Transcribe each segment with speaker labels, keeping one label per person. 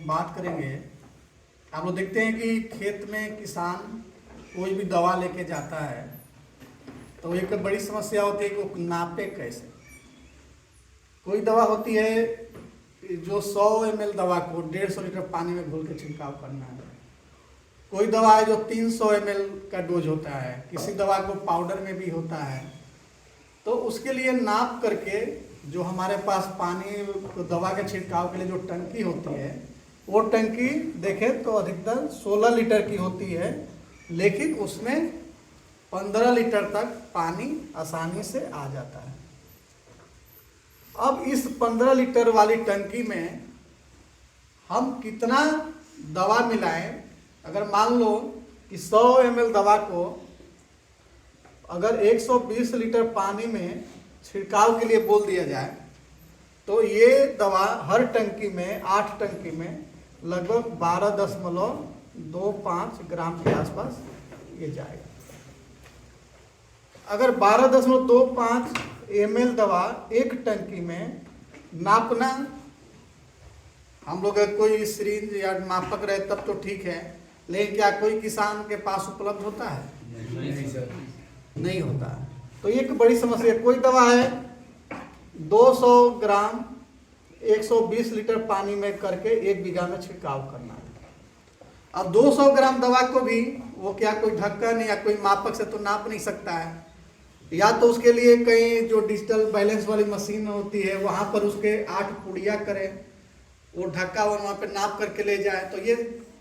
Speaker 1: लोग बात करेंगे। आप लोग देखते हैं कि खेत में किसान कोई भी दवा लेके जाता है तो एक बड़ी समस्या होती है कि वो नापे कैसे। कोई दवा होती है जो 100 ml दवा को 150 लीटर पानी में घोल के छिड़काव करना है। कोई दवा है जो 300 ml का डोज होता है, किसी दवा को पाउडर में भी होता है। तो उसके लिए नाप करके जो हमारे पास पानी दवा के छिड़काव के लिए जो टंकी होती है, वो टंकी देखें तो अधिकतर 16 लीटर की होती है, लेकिन उसमें 15 लीटर तक पानी आसानी से आ जाता है। अब इस 15 लीटर वाली टंकी में हम कितना दवा मिलाएं? अगर मान लो कि 100 ml दवा को अगर 120 लीटर पानी में छिड़काव के लिए बोल दिया जाए तो ये दवा हर टंकी में 8 टंकी में लगभग 12.25 ग्राम के आसपास ये जाएगा। अगर 12.25 ml दवा एक टंकी में नापना, हम लोग कोई सिरिंज या मापक रहे तब तो ठीक है, लेकिन क्या कोई किसान के पास उपलब्ध होता है? नहीं सर, नहीं होता। तो ये एक बड़ी समस्या। कोई दवा है 200 ग्राम 120 लीटर पानी में करके 1 बीघा में छिड़काव करना है। अब 200 ग्राम दवा को भी वो क्या कोई ढक्कन या कोई मापक से तो नाप नहीं सकता है, या तो उसके लिए कहीं जो डिजिटल बैलेंस वाली मशीन होती है वहाँ पर उसके 8 पुड़िया करें, वो ढक्का वहाँ पे नाप करके ले जाए। तो ये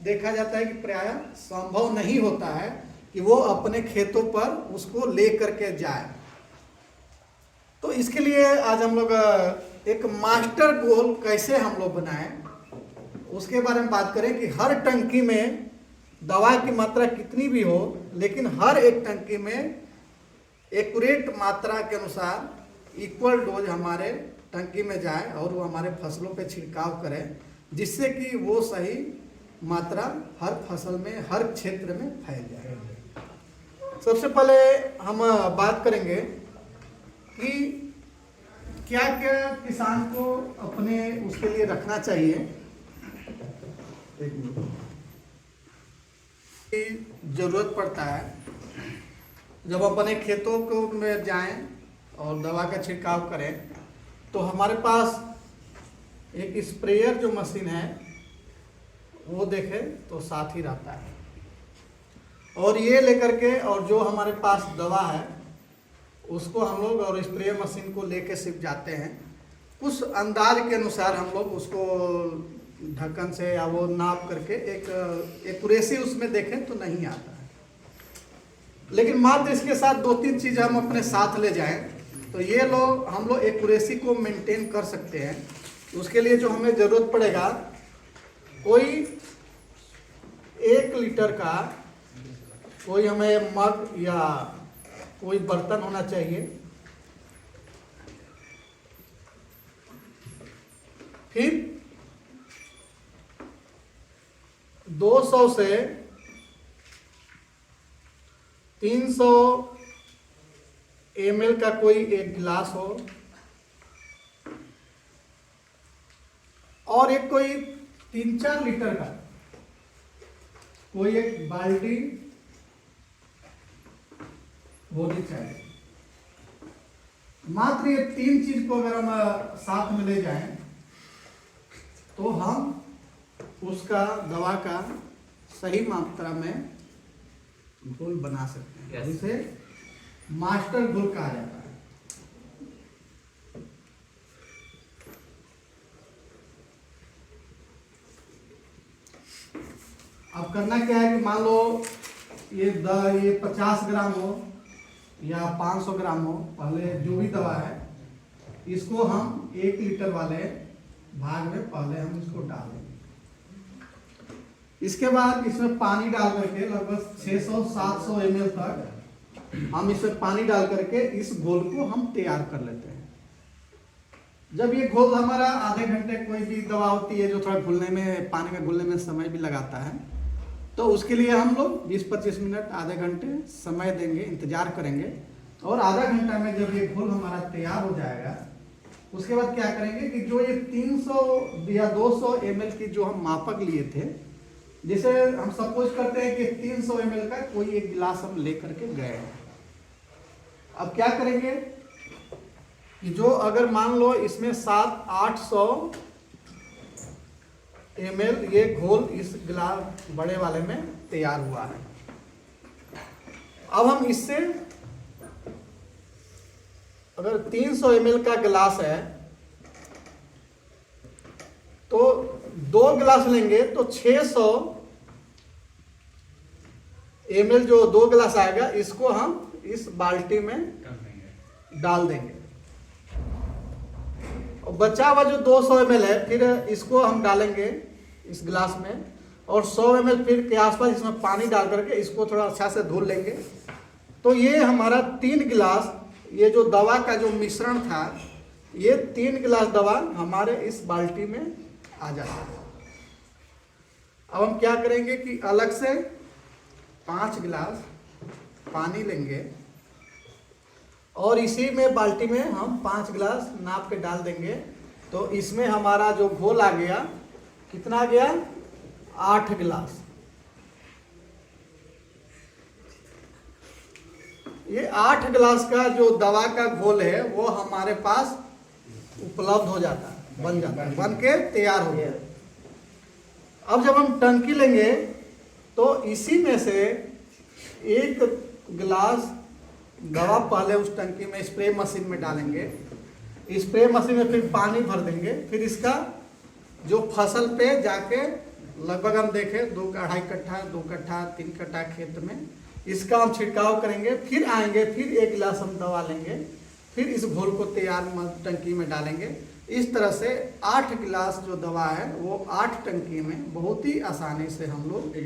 Speaker 1: देखा जाता है कि प्रायः संभव नहीं होता है कि वो अपने खेतों पर उसको ले करके जाए। तो इसके लिए आज हम लोग एक मास्टर गोल कैसे हम लोग बनाएं उसके बारे में बात करें कि हर टंकी में दवा की मात्रा कितनी भी हो, लेकिन हर एक टंकी में एक्यूरेट मात्रा के अनुसार इक्वल डोज हमारे टंकी में जाए और वो हमारे फसलों पे छिड़काव करें, जिससे कि वो सही मात्रा हर फसल में हर क्षेत्र में फैल जाए। सबसे पहले हम बात करेंगे कि क्या क्या किसान को अपने उसके लिए रखना चाहिए। जरूरत पड़ता है जब अपने खेतों को में जाएं और दवा का छिड़काव करें तो हमारे पास एक स्प्रेयर जो मशीन है वो देखें तो साथ ही रहता है, और ये लेकर के और जो हमारे पास दवा है उसको हम लोग और स्प्रे मशीन को लेके सिर्फ जाते हैं। कुछ अंदाज के अनुसार हम लोग उसको ढक्कन से या वो नाप करके एक एक्यूरेसी उसमें देखें तो नहीं आता है, लेकिन मात्र इसके साथ 2-3 चीज़ हम अपने साथ ले जाएं तो ये लोग हम लोग एक्यूरेसी को मेंटेन कर सकते हैं। उसके लिए जो हमें ज़रूरत पड़ेगा, कोई 1 लीटर का कोई हमें मग या कोई बर्तन होना चाहिए। फिर 200 से 300 ml का कोई एक गिलास हो, और एक कोई 3-4 लीटर का कोई एक बाल्टी होनी चाहिए। मात्र ये 3 चीज को अगर हम साथ में ले जाएं तो हम उसका दवा का सही मात्रा में घोल बना सकते हैं। जिसे मास्टर घोल कहा जाता है। अब करना क्या है कि मान लो ये 50 ग्राम हो या 500 ग्राम हो, पहले जो भी दवा है इसको हम 1 लीटर वाले भाग में पहले हम इसको डाल देंगे। इसके बाद इसमें पानी डाल करके लगभग 600-700 ml तक हम इसमें पानी डाल करके इस घोल को हम तैयार कर लेते हैं। जब ये घोल हमारा आधे घंटे, कोई भी दवा होती है जो थोड़ा घुलने में, पानी में घुलने में समय भी लगाता है, तो उसके लिए हम लोग 20-25 मिनट आधे घंटे समय देंगे, इंतजार करेंगे, और आधा घंटा में जब ये घोल हमारा तैयार हो जाएगा उसके बाद क्या करेंगे कि जो ये 300 या 200 ml की जो हम मापक लिए थे, जैसे हम सपोज करते हैं कि 300 ml का कोई एक गिलास हम लेकर के गए हैं। अब क्या करेंगे कि जो अगर मान लो इसमें 700-800 ml ये घोल इस गिलास बड़े वाले में तैयार हुआ है। अब हम इससे अगर 300 ml का गिलास है तो 2 गिलास लेंगे तो 600 ml जो 2 गिलास आएगा इसको हम इस बाल्टी में डाल देंगे और बचा हुआ जो 200 ml है फिर इसको हम डालेंगे इस गिलास में और 100 ml फिर के आसपास इसमें पानी डाल करके इसको थोड़ा अच्छा से धुल लेंगे। तो ये हमारा 3 गिलास ये जो दवा का जो मिश्रण था, ये 3 गिलास दवा हमारे इस बाल्टी में आ जाता है। अब हम क्या करेंगे कि अलग से 5 गिलास पानी लेंगे और इसी में बाल्टी में हम 5 गिलास नाप के डाल देंगे। तो इसमें हमारा जो घोल आ गया, कितना आ गया? 8 गिलास। ये 8 गिलास का जो दवा का घोल है वो हमारे पास उपलब्ध हो जाता है, बन जाता है, बन के तैयार हो गया। अब जब हम टंकी लेंगे तो इसी में से 1 गिलास दवा पहले उस टंकी में स्प्रे मशीन में डालेंगे। स्प्रे मशीन में फिर पानी भर देंगे। फिर इसका जो फसल पे जाके लगभग हम देखें 2-2.5 कट्ठा, 2 कट्ठा, 3 कट्ठा खेत में इसका हम छिड़काव करेंगे। फिर आएंगे, फिर 1 गिलास हम दवा लेंगे, फिर इस घोल को तैयार टंकी में डालेंगे। इस तरह से 8 गिलास जो दवा है वो 8 टंकी में बहुत ही आसानी से हम लोग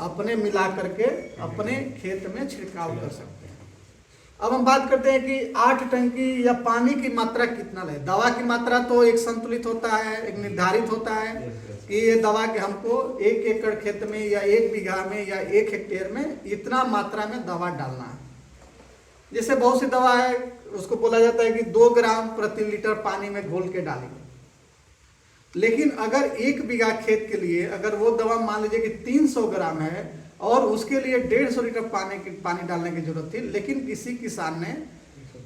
Speaker 1: अपने मिला करके अपने खेत में छिड़काव कर सकते हैं। अब हम बात करते हैं कि 8 टंकी या पानी की मात्रा कितना ले। दवा की मात्रा तो एक संतुलित होता है, एक निर्धारित होता है कि ये दवा के हमको 1 एकड़ खेत में या 1 बीघा में या 1 हेक्टेयर में इतना मात्रा में दवा डालना है। जैसे बहुत सी दवा है उसको बोला जाता है कि 2 ग्राम प्रति लीटर पानी में घोल के डालेंगे। लेकिन अगर 1 बीघा खेत के लिए अगर वो दवा मान लीजिए कि 300 ग्राम है और उसके लिए 150 लीटर पानी डालने की जरूरत थी, लेकिन किसी किसान ने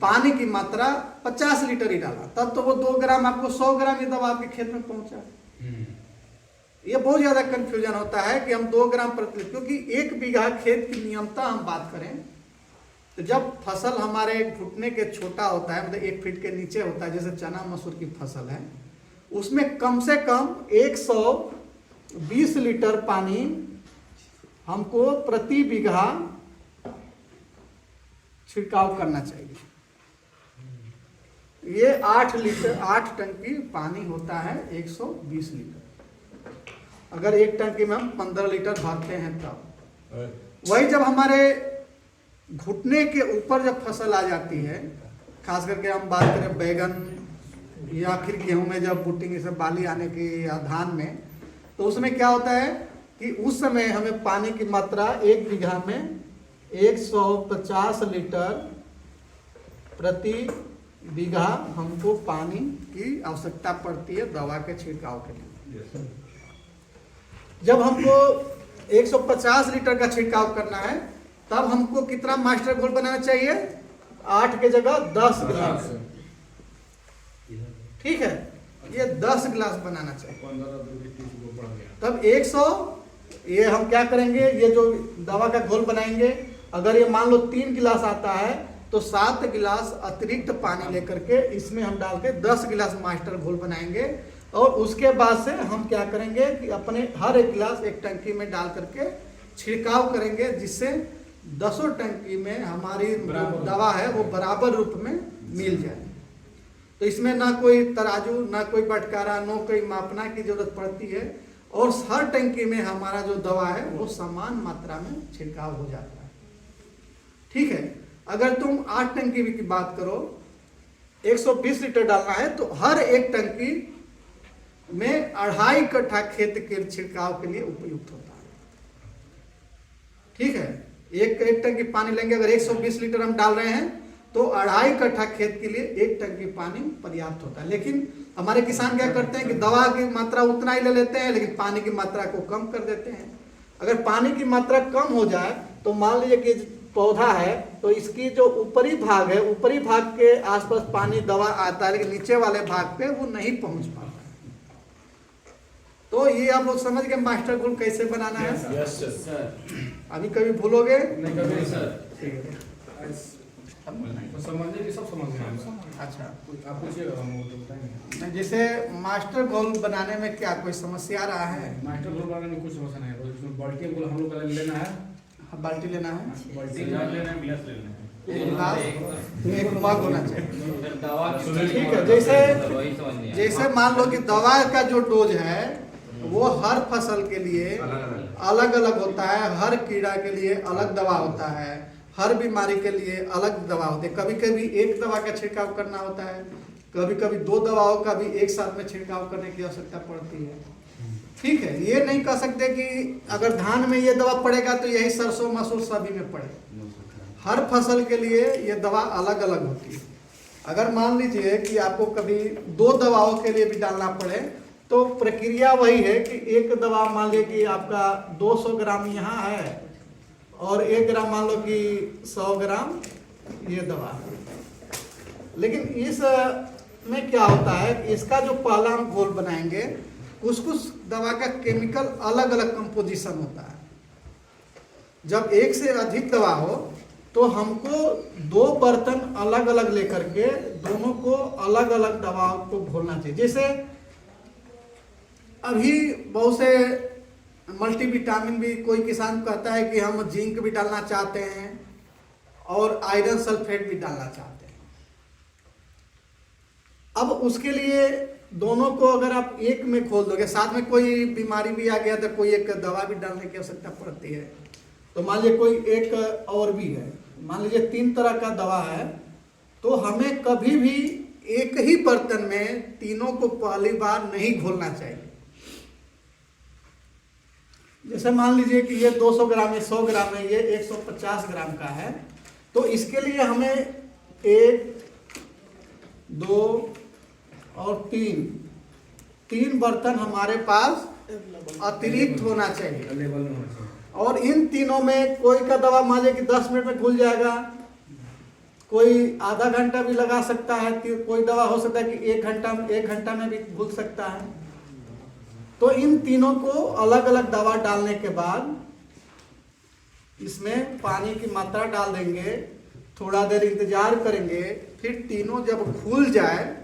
Speaker 1: पानी की मात्रा 50 लीटर ही डाला, तब तो वो 2 ग्राम आपको 100 ग्राम ये दवा आपके खेत में पहुंचा। ये बहुत ज्यादा कंफ्यूजन होता है कि हम 2 ग्राम प्रति, क्योंकि 1 बीघा खेत की नियमता हम बात करें तो जब फसल हमारे घुटने के छोटा होता है, मतलब 1 फीट के नीचे होता है, जैसे चना मसूर की फसल है, उसमें कम से कम 120 लीटर पानी हमको प्रति बीघा छिड़काव करना चाहिए। ये 8 टंकी पानी होता है 120 लीटर। अगर 1 टंकी में हम 15 लीटर भरते हैं तब वही जब हमारे घुटने के ऊपर जब फसल आ जाती है, खास करके हम बात करें बैगन या फिर गेहूं में जब बूटिंग से बाली आने की या धान में, तो उसमें क्या होता है कि उस समय हमें पानी की मात्रा 1 बीघा में 150 लीटर प्रति बीघा हमको पानी की आवश्यकता पड़ती है दवा के छिड़काव के लिए। जब हमको 150 लीटर का छिड़काव करना है तब हमको कितना मास्टर घोल बनाना चाहिए? 8 के जगह 10 गिलास। ठीक है, ये 10 गिलास बनाना चाहिए। तब 100, ये हम क्या करेंगे, ये जो दवा का घोल बनाएंगे, अगर ये मान लो 3 गिलास आता है तो 7 गिलास अतिरिक्त पानी लेकर के इसमें हम डाल के 10 गिलास मास्टर घोल बनाएंगे। और उसके बाद से हम क्या करेंगे कि अपने हर 1 गिलास 1 टंकी में डाल करके छिड़काव करेंगे, जिससे 10 टंकी में हमारी दवा है वो बराबर रूप में मिल जाए। तो इसमें ना कोई तराजू, ना कोई बटकारा, ना कोई मापना की जरूरत पड़ती है और हर टंकी में हमारा जो दवा है वो समान मात्रा में छिड़काव हो जाता है। ठीक है, अगर तुम 8 टंकी की बात करो, 120 लीटर डालना है तो हर 1 टंकी में 2.5 कट्ठा खेत के छिड़काव के लिए उपयुक्त होता है। ठीक है, एक टंकी पानी लेंगे, अगर 120 लीटर हम डाल रहे हैं तो 2.5 कट्ठा खेत के लिए 1 टंकी पानी पर्याप्त होता है। लेकिन हमारे किसान क्या करते हैं कि दवा की मात्रा उतना ही ले लेते हैं, लेकिन पानी की मात्रा को कम कर देते हैं। अगर पानी की मात्रा कम हो जाए तो मान लीजिए कि पौधा है तो इसकी जो ऊपरी भाग है, ऊपरी भाग के आसपास पानी दवा आता है, लेकिन नीचे वाले भाग पे वो नहीं पहुंच पाता। तो ये आप लोग समझ गए मास्टर घोल कैसे बनाना है?
Speaker 2: Yes sir.
Speaker 1: अभी कभी भूलोगे
Speaker 2: नहीं कभी सर।
Speaker 1: ठीक है।
Speaker 2: तो समझने की सब समझ गए हम।
Speaker 1: अच्छा,
Speaker 2: आप पूछिएगा हम वो तो बताएंगे।
Speaker 1: जैसे मास्टर घोल बनाने में क्या कोई समस्या रहा है?
Speaker 2: मास्टर घोल बनाने में कुछ समस्या नहीं है, उसमें बाल्टी घोल हम लोग का लेना है,
Speaker 1: बाल्टी लेना है,
Speaker 2: बाल्टी लेना है, गिलास लेना है,
Speaker 1: एक मग होना चाहिए। ठीक है।
Speaker 2: जैसे
Speaker 1: जैसे मान लो कि दवा का जो डोज है वो हर फसल के लिए अलग अलग होता है, हर कीड़ा के लिए अलग दवा होता है, हर बीमारी के लिए अलग दवा होती है। कभी कभी एक दवा का छिड़काव करना होता है, कभी कभी 2 दवाओं का भी एक साथ में छिड़काव करने की आवश्यकता पड़ती है। ठीक है। ये नहीं कह सकते कि अगर धान में ये दवा पड़ेगा तो यही सरसों मसूर सभी में पड़े। हर फसल के लिए ये दवा अलग अलग होती है। अगर मान लीजिए कि आपको कभी 2 दवाओं के लिए भी डालना पड़े तो प्रक्रिया वही है कि एक दवा मान लीजिए कि आपका 200 ग्राम यहाँ है और 1 ग्राम मान लो कि 100 ग्राम ये दवा है। लेकिन इस में क्या होता है कि इसका जो पहला हम घोल बनाएंगे कुछ कुछ दवा का केमिकल अलग अलग कंपोजिशन होता है। जब एक से अधिक दवा हो तो हमको 2 बर्तन अलग अलग लेकर के दोनों को अलग अलग दवाओं को घोलना चाहिए। जैसे अभी बहुत से मल्टीविटामिन भी कोई किसान कहता है कि हम जिंक भी डालना चाहते हैं और आयरन सल्फेट भी डालना चाहते हैं। अब उसके लिए दोनों को अगर आप एक में खोल दोगे, साथ में कोई बीमारी भी आ गया तो कोई एक दवा भी डालने की आवश्यकता पड़ती है। तो मान लीजिए कोई एक और भी है, मान लीजिए 3 तरह का दवा है, तो हमें कभी भी एक ही बर्तन में तीनों को पहली बार नहीं घोलना चाहिए। जैसे मान लीजिए कि ये 200 ग्राम है, 100 ग्राम है, ये 150 ग्राम का है, तो इसके लिए हमें 1, 2 और 3 बर्तन हमारे पास अतिरिक्त होना चाहिए। और इन तीनों में कोई का दवा मान लीजिए कि 10 मिनट में घुल जाएगा, कोई आधा घंटा भी लगा सकता है, कोई दवा हो सकता है कि 1 घंटा में भी घुल सकता है। तो इन तीनों को अलग अलग दवा डालने के बाद इसमें पानी की मात्रा डाल देंगे, थोड़ा देर इंतजार करेंगे, फिर तीनों जब घुल जाए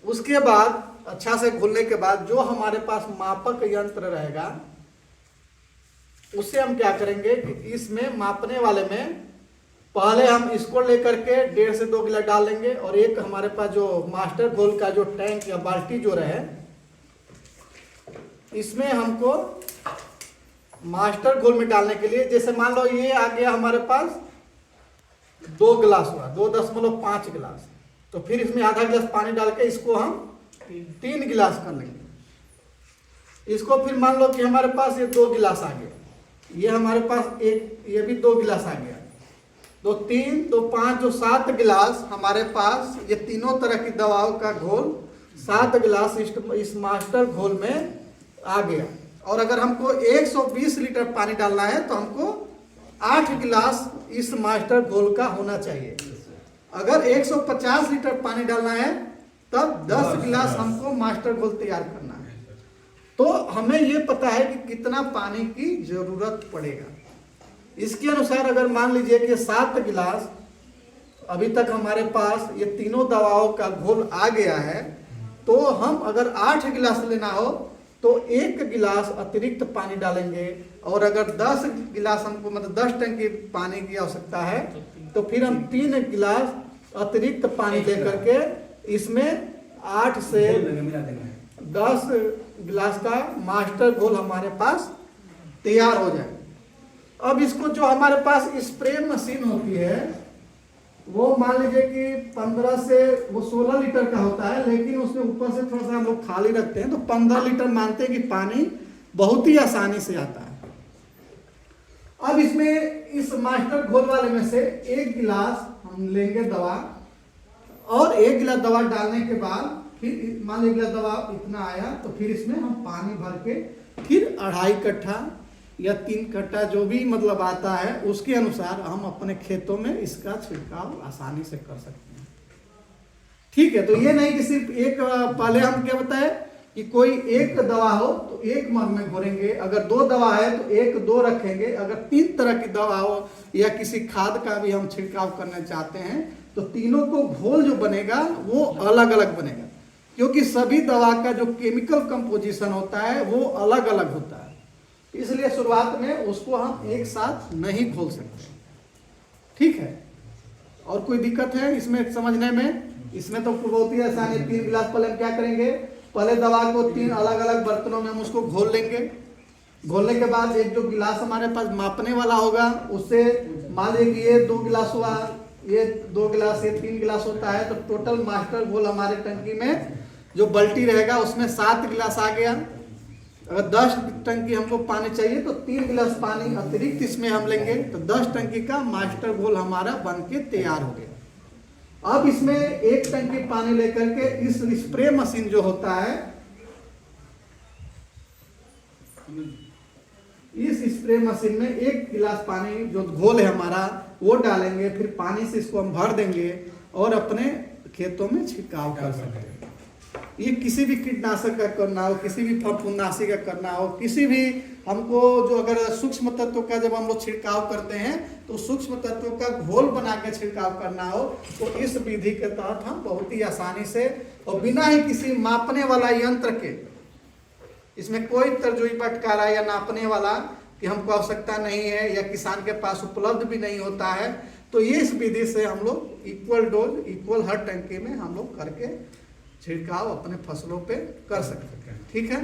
Speaker 1: उसके बाद अच्छा से घुलने के बाद जो हमारे पास मापक यंत्र रहेगा उससे हम क्या करेंगे कि इसमें मापने वाले में पहले हम इसको लेकर के 1.5 से 2 गिलास डाल लेंगे और एक हमारे पास जो मास्टर घोल का जो टैंक या बाल्टी जो रहे इसमें हमको मास्टर घोल में डालने के लिए, जैसे मान लो ये आ गया हमारे पास 2 गिलास हुआ, 2.5 गिलास, तो फिर इसमें आधा गिलास पानी डाल के इसको हम 3 गिलास कर लेंगे। इसको फिर मान लो कि हमारे पास ये 2 गिलास आ गया, ये हमारे पास ये भी 2 गिलास आ गया, तो 3, तो 5, जो 7 गिलास हमारे पास ये तीनों तरह की दवाओं का घोल 7 गिलास इस मास्टर घोल में आ गया। और अगर हमको 120 लीटर पानी डालना है तो हमको 8 गिलास इस मास्टर घोल का होना चाहिए। अगर 150 लीटर पानी डालना है तब 10 गिलास हमको मास्टर घोल तैयार करना है। तो हमें ये पता है कि कितना पानी की जरूरत पड़ेगा। इसके अनुसार अगर मान लीजिए कि 7 गिलास अभी तक हमारे पास ये तीनों दवाओं का घोल आ गया है, तो हम अगर 8 गिलास लेना हो तो 1 गिलास अतिरिक्त पानी डालेंगे। और अगर 10 गिलास हमको मतलब 10 टंकी पानी की आवश्यकता है तो फिर हम 3 गिलास अतिरिक्त पानी लेकर के इसमें 8 से 10 गिलास का मास्टर घोल हमारे पास तैयार हो जाए। अब इसको जो हमारे पास स्प्रे मशीन होती है वो मान लीजिए कि 15 से वो 16 लीटर का होता है, लेकिन उसमें ऊपर से थोड़ा सा हम लोग खाली रखते हैं, तो 15 लीटर मानते हैं कि पानी बहुत ही आसानी से आता है। अब इसमें इस मास्टर घोल वाले में से 1 गिलास हम लेंगे दवा, और 1 गिलास दवा डालने के बाद फिर मान लीजिए 1 गिलास दवा इतना आया, तो फिर इसमें हम पानी भर के फिर 2.5 कट्ठा या 3 कट्ठा जो भी मतलब आता है उसके अनुसार हम अपने खेतों में इसका छिड़काव आसानी से कर सकते हैं। ठीक है, तो ये नहीं कि सिर्फ एक, पहले हम क्या बताए कि कोई एक दवा हो तो एक मग में घोरेंगे, अगर 2 दवा है तो 1-2 रखेंगे, अगर 3 तरह की दवा हो या किसी खाद का भी हम छिड़काव करना चाहते हैं तो तीनों को घोल जो बनेगा वो अलग अलग बनेगा, क्योंकि सभी दवा का जो केमिकल कंपोजिशन होता है वो अलग अलग होता है, इसलिए शुरुआत में उसको हम एक साथ नहीं घोल सकते। ठीक है, और कोई दिक्कत है इसमें समझने में? इसमें तो बहुत ही आसान है। 3 गिलास पहले हम क्या करेंगे, पहले दवा को 3 अलग अलग बर्तनों में हम उसको घोल लेंगे। घोलने के बाद एक जो गिलास हमारे पास मापने वाला होगा उससे मान लीजिए कि ये 2 गिलास हुआ, ये 2 गिलास, ये 3 गिलास होता है, तो टोटल मास्टर घोल हमारे टंकी में जो बाल्टी रहेगा उसमें 7 गिलास आ गया। अगर 10 टंकी हमको पानी चाहिए तो 3 गिलास पानी अतिरिक्त इसमें हम लेंगे, तो 10 टंकी का मास्टर घोल हमारा बन के तैयार हो गया। अब इसमें 1 टंकी पानी लेकर के इस स्प्रे मशीन जो होता है, इस स्प्रे मशीन में 1 गिलास पानी जो घोल है हमारा वो डालेंगे, फिर पानी से इसको हम भर देंगे और अपने खेतों में छिड़काव कर सकते हैं। ये किसी भी कीटनाशक का करना हो, किसी भी फफूंदनाशी का करना हो, किसी भी हमको जो अगर सूक्ष्म तत्वों का जब हम लोग छिड़काव करते हैं तो सूक्ष्म तत्वों का घोल बना के छिड़काव करना हो तो इस विधि के तहत हम बहुत ही आसानी से और बिना ही किसी मापने वाला यंत्र के, इसमें कोई तरजुई बटकारा या नापने वाला कि हमको आवश्यकता नहीं है या किसान के पास उपलब्ध भी नहीं होता है, तो ये इस विधि से हम लोग इक्वल डोज इक्वल हर टंकी में हम लोग करके छिड़काव अपने फसलों पे कर सकते हैं। ठीक है।